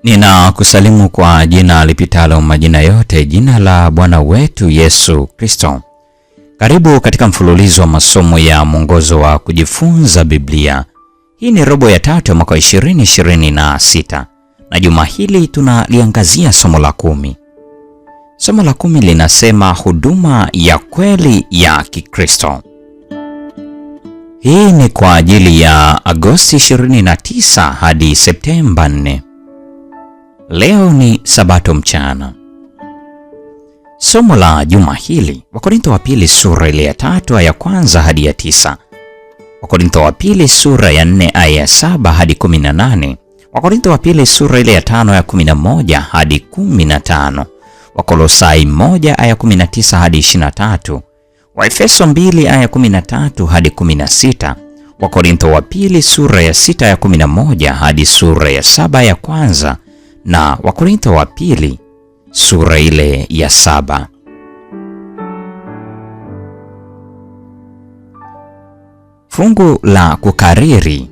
Ninakusalimu kwa jina lipitalo majina yote, jina la Bwana wetu Yesu Kristo. Karibu katika mfululizo wa masomo ya mwongozo wa kujifunza Biblia. Hii ni robo ya 3 ya mwaka 2026 na juma hili tunaliangazia somo la 10. Somo la 10 linasema huduma ya kweli ya Kikristo. Hii ni kwa ajili ya Agosti 29 hadi Septemba 4. Leo ni Sabato mchana. Somo la juma hili, Wakorintho wa pili sura ile ya 3 aya ya 1 hadi ya 9. Wakorintho wa pili sura ya 4 aya ya 7 hadi 18. Wakorintho wa pili sura ile ya 5 aya 11 hadi 15. Wakolosai 1 aya 19 hadi 23. Waefeso 2 aya 13 hadi 16. Wakorintho wa pili sura ya 6 aya 11 hadi sura ya 7 ya kwanza na Wakorintho wa pili sura ile ya 7. Fungu la kukariri,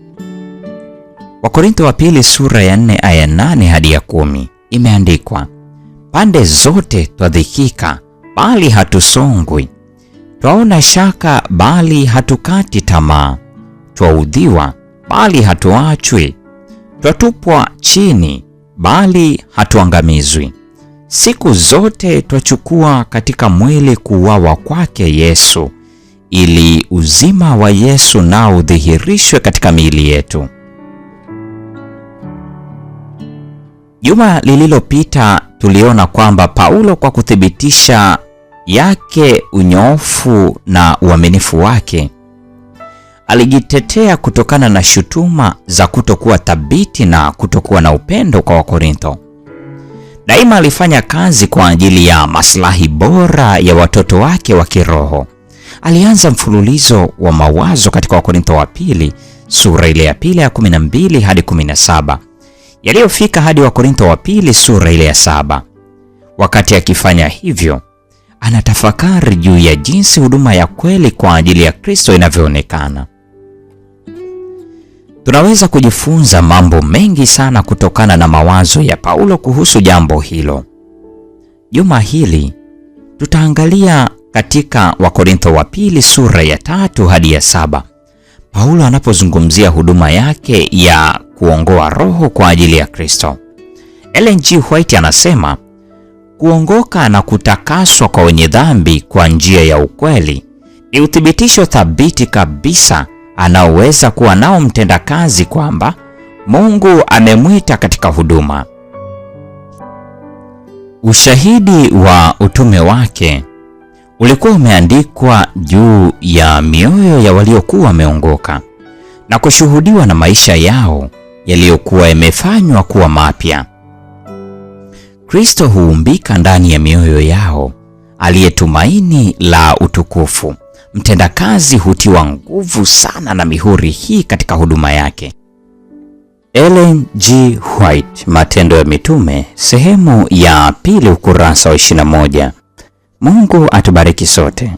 Wakorintho wa pili sura ya 4 aya 8 hadi ya 10, imeandikwa: pande zote twadhikika, bali hatusongwi; twaona shaka, bali hatukati tamaa; twaudhiwa, bali hatuachwi; twatupwa chini, bali hatuangamizwi. Siku zote twachukua katika mwili kuuawa kwake Yesu, ili uzima wa Yesu nao udhihirishwe katika miili yetu. Juma lililopita tuliona kwamba Paulo, kwa kuthibitisha yake unyoofu na uaminifu wake, alijitetea kutokana na shutuma za kutokuwa thabiti na kutokuwa na upendo kwa Wakorintho. Daima alifanya kazi kwa ajili ya maslahi bora ya watoto wake wa kiroho. Alianza mfululizo wa mawazo katika Wakorintho wa pili sura ile ya 2 ya 12 hadi 17, yaliyofika hadi Wakorintho wa pili sura ile ya 7. Wakati akifanya hivyo, anatafakari juu ya jinsi huduma ya kweli kwa ajili ya Kristo inavyoonekana. Tunaweza kujifunza mambo mengi sana kutokana na mawazo ya Paulo kuhusu jambo hilo. Juma hili tutaangalia katika Wakorintho wa pili sura ya 3 hadi ya 7, Paulo anapozungumzia huduma yake ya kuongoa roho kwa ajili ya Kristo. Ellen G. White anasema, kuongoka na kutakaswa kwa wenye dhambi kwa njia ya ukweli ni uthibitisho thabiti kabisa anaoweza kuwa nao mtendakazi kwamba Mungu amemwita katika huduma. Ushahidi wa utume wake ulikuwa umeandikwa juu ya mioyo ya waliokuwa wameongoka na kushuhudiwa na maisha yao yaliyokuwa yamefanywa kuwa mapya. Kristo huumbika ndani ya mioyo yao, aliyetumaini la utukufu. Mtendakazi hutiwa nguvu sana na mihuri hii katika huduma yake. Ellen G. White, Matendo ya Mitume, sehemu ya 2, ukurasa wa 21. Mungu atubariki sote.